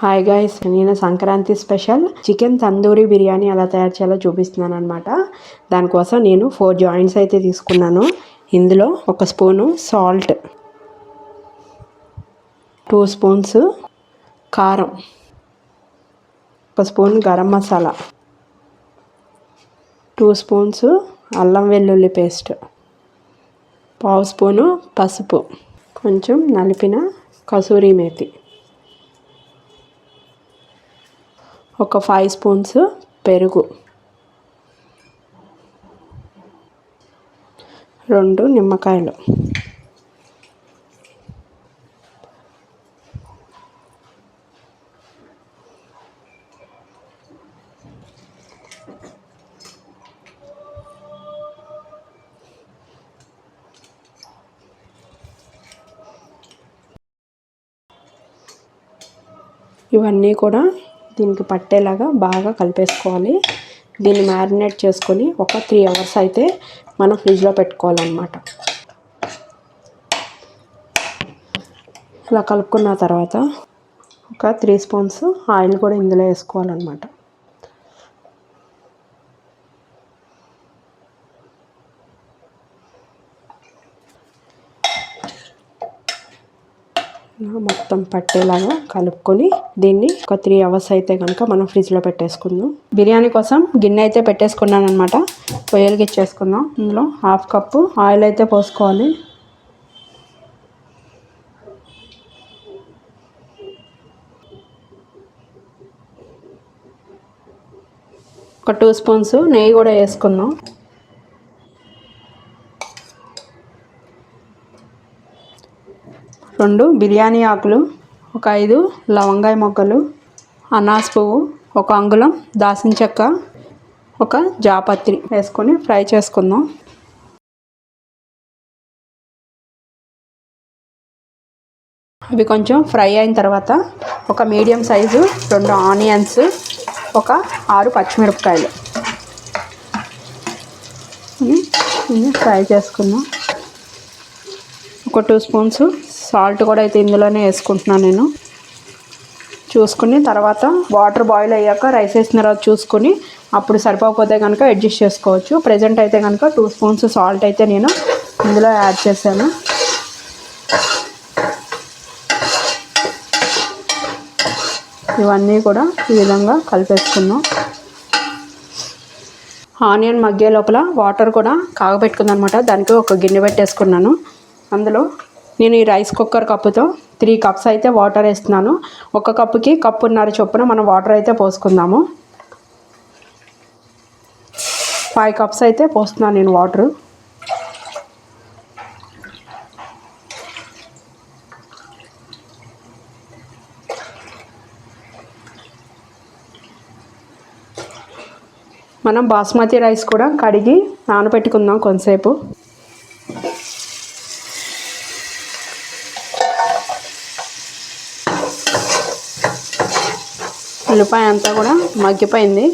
Hi guys, నేను Sankranti special chicken tandoori biryani ఎలా తయారు చేయాలో చూపిస్తున్నాను అనమాట. దానికోసం నేను 4 జాయింట్స్ అయితే తీసుకున్నాను. ఇందులో 1 స్పూను సాల్ట్, 2 స్పూన్స్ కారం, 1 స్పూన్ గరం మసాలా, 2 స్పూన్స్ అల్లం వెల్లుల్లి పేస్ట్, 1/2 స్పూను పసుపు, కొంచెం నలిపిన కసూరి మేతి, 5 స్పూన్స్ పెరుగు, 2 నిమ్మకాయలు. ఇవన్నీ కూడా దీనికి పట్టేలాగా బాగా కలిపేసుకోవాలి. దీన్ని మ్యారినేట్ చేసుకొని ఒక 3 అవర్స్ అయితే మనం ఫ్రిడ్జ్లో పెట్టుకోవాలన్నమాట. ఇలా కలుపుకున్న తర్వాత ఒక 3 స్పూన్స్ ఆయిల్ కూడా ఇందులో వేసుకోవాలన్నమాట. మొత్తం పట్టేలాగా కలుపుకొని దీన్ని ఒక 3 అవర్స్ అయితే కనుక మనం ఫ్రిడ్జ్లో పెట్టేసుకుందాం. బిర్యానీ కోసం గిన్నె అయితే పెట్టేసుకున్నాను అనమాట. పొయ్యలకి ఇచ్చేసుకుందాం. ఇందులో 1/2 కప్పు ఆయిల్ అయితే పోసుకోవాలి. ఒక 2 స్పూన్స్ నెయ్యి కూడా వేసుకుందాం. రెండు బిర్యానీ ఆకులు, ఒక 5 లవంగాయ మొగ్గలు, అనాస్ పువ్వు, 1 అంగుళం దాల్చిన చెక్క, ఒక జాపత్రి వేసుకొని ఫ్రై చేసుకుందాం. అవి కొంచెం ఫ్రై అయిన తర్వాత ఒక మీడియం సైజు 2 ఆనియన్స్, ఒక 6 పచ్చిమిరపకాయలు ఫ్రై చేసుకుందాం. ఒక 2 స్పూన్స్ సాల్ట్ కూడా అయితే ఇందులోనే వేసుకుంటున్నాను నేను. చూసుకుని తర్వాత వాటర్ బాయిల్ అయ్యాక రైస్ వేసిన తర్వాత చూసుకొని అప్పుడు సరిపోకపోతే కనుక అడ్జస్ట్ చేసుకోవచ్చు. ప్రెజెంట్ అయితే కనుక 2 స్పూన్స్ సాల్ట్ అయితే నేను ఇందులో యాడ్ చేశాను. ఇవన్నీ కూడా ఈ విధంగా కలిపేసుకుందాం. ఆనియన్ మగ్గే లోపల వాటర్ కూడా కాగబెట్టుకుందాం అనమాట. దానికి ఒక గిన్నె పెట్టేసుకున్నాను. అందులో నేను ఈ రైస్ కుక్కర్ కప్పుతో 3 కప్స్ అయితే వాటర్ వేస్తున్నాను. 1 కప్పుకి 1.5 కప్పు చొప్పున మనం వాటర్ అయితే పోసుకుందాము. 5 కప్స్ అయితే పోస్తున్నాను నేను వాటర్. మనం బాస్మతి రైస్ కూడా కడిగి నానబెట్టుకుందాం కొంతసేపు. ఉల్లిపాయ అంతా కూడా మగ్గిపోయింది.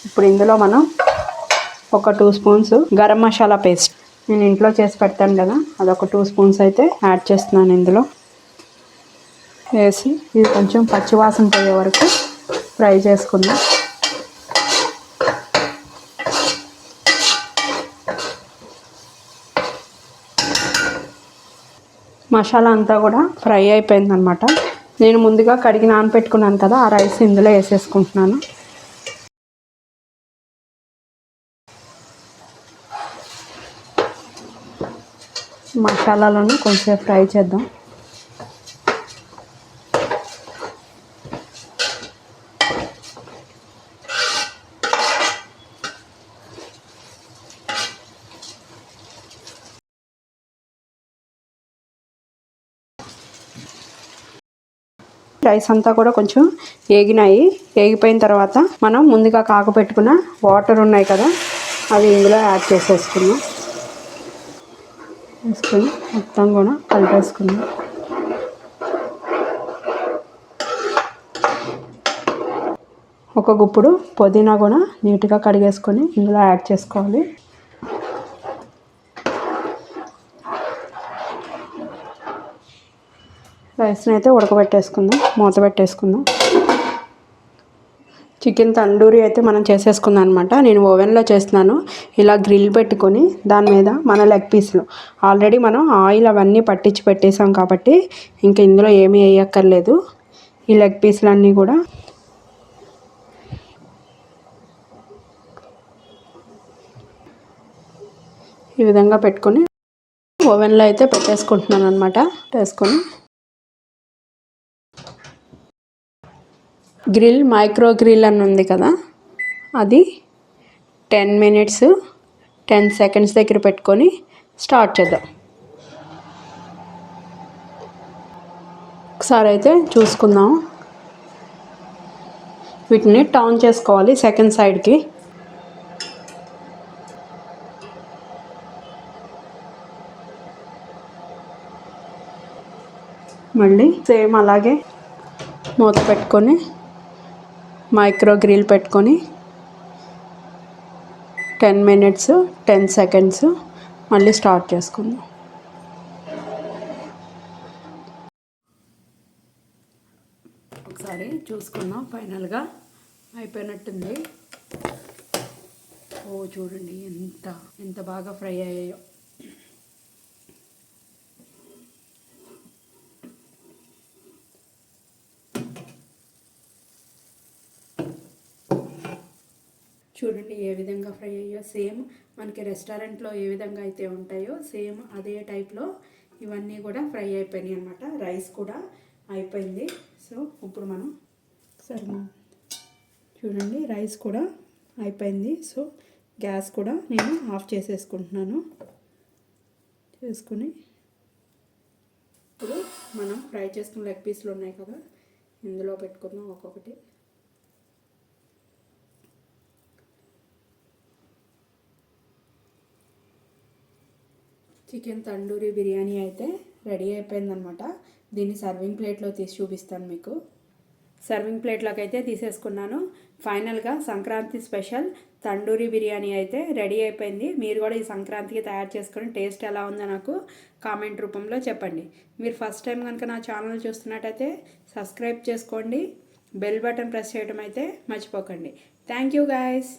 ఇప్పుడు ఇందులో మనం ఒక 2 స్పూన్స్ గరం మసాలా పేస్ట్, నేను ఇంట్లో చేసి పెడతాను కదా, అదొక 2 స్పూన్స్ అయితే యాడ్ చేస్తున్నాను. ఇందులో వేసి ఇది కొంచెం పచ్చివాసన పోయే వరకు ఫ్రై చేసుకుందాం. మసాలా అంతా కూడా ఫ్రై అయిపోయిందనమాట. నేను ముందుగా కడిగి నానబెట్టుకున్నాను కదా, ఆ రైస్ ఇందులో వేసేసుకుంటున్నాను. మసాలాలను కొంచెం ఫ్రై చేద్దాం. రైస్ అంతా కూడా కొంచెం ఏగిపోయిన తర్వాత మనం ముందుగా కాగపెట్టుకున్న వాటర్ ఉన్నాయి కదా, అవి ఇందులో యాడ్ చేసేసుకుందాం. వేసుకొని మొత్తం కూడా కలిపేసుకుందాం. ఒక గుప్పుడు పుదీనా కూడా నీట్గా కడిగేసుకొని ఇందులో యాడ్ చేసుకోవాలి. రైస్ని అయితే ఉడకబెట్టేసుకుందాం, మూత పెట్టేసుకుందాం. చికెన్ తండూరి అయితే మనం చేసేసుకుందాం అనమాట. నేను ఓవెన్లో చేస్తున్నాను. ఇలా గ్రిల్ పెట్టుకొని దాని మీద మన లెగ్ పీస్లు ఆల్రెడీ మనం ఆయిల్ అవన్నీ పట్టించి పెట్టేసాం కాబట్టి ఇంక ఇందులో ఏమీ వేయక్కర్లేదు. ఈ లెగ్ పీస్లన్నీ కూడా ఈ విధంగా పెట్టుకొని ఓవెన్లో అయితే పెట్టేసుకుంటున్నాను అనమాట. వేసుకొని గ్రిల్ మైక్రో గ్రిల్ అని ఉంది కదా, అది 10 మినిట్స్ 10 సెకండ్స్ దగ్గర పెట్టుకొని స్టార్ట్ చేద్దాం. ఒకసారి అయితే చూసుకుందాం. వీటిని టర్న్ చేసుకోవాలి సెకండ్ సైడ్కి. మళ్ళీ సేమ్ అలాగే మూత పెట్టుకొని మైక్రో గ్రిల్ పెట్టుకొని 10 మినిట్స్ 10 సెకండ్స్ మళ్ళీ స్టార్ట్ చేసుకుందాం. ఒకసారి చూసుకుందాం. ఫైనల్గా అయిపోయినట్టుంది. ఓ చూడండి ఎంత బాగా ఫ్రై అయ్యాయో. చూడండి ఏ విధంగా ఫ్రై అయ్యో. సేమ్ మనకి రెస్టారెంట్లో ఏ విధంగా అయితే ఉంటాయో సేమ్ అదే టైప్లో ఇవన్నీ కూడా ఫ్రై అయిపోయినాయి అనమాట. రైస్ కూడా అయిపోయింది. సో ఇప్పుడు మనం సరే చూడండి రైస్ కూడా అయిపోయింది. సో గ్యాస్ కూడా నేను ఆఫ్ చేసేసుకుంటున్నాను. చేసుకుని ఇప్పుడు మనం ఫ్రై చేసుకున్న లెగ్ పీస్లు ఉన్నాయి కదా, ఇందులో పెట్టుకుందాం ఒక్కొక్కటి. చికెన్ తండూరి బిర్యానీ అయితే రెడీ అయిపోయిందనమాట. దీన్ని సర్వింగ్ ప్లేట్లో తీసి చూపిస్తాను మీకు. సర్వింగ్ ప్లేట్లోకి అయితే తీసేసుకున్నాను. ఫైనల్గా సంక్రాంతి స్పెషల్ తండూరి బిర్యానీ అయితే రెడీ అయిపోయింది. మీరు కూడా ఈ సంక్రాంతికి తయారు చేసుకొని టేస్ట్ ఎలా ఉందో నాకు కామెంట్ రూపంలో చెప్పండి. మీరు ఫస్ట్ టైం కనుక నా ఛానల్ చూస్తున్నట్టయితే సబ్స్క్రైబ్ చేసుకోండి. బెల్ బటన్ ప్రెస్ చేయడం అయితే మర్చిపోకండి. Thank you guys.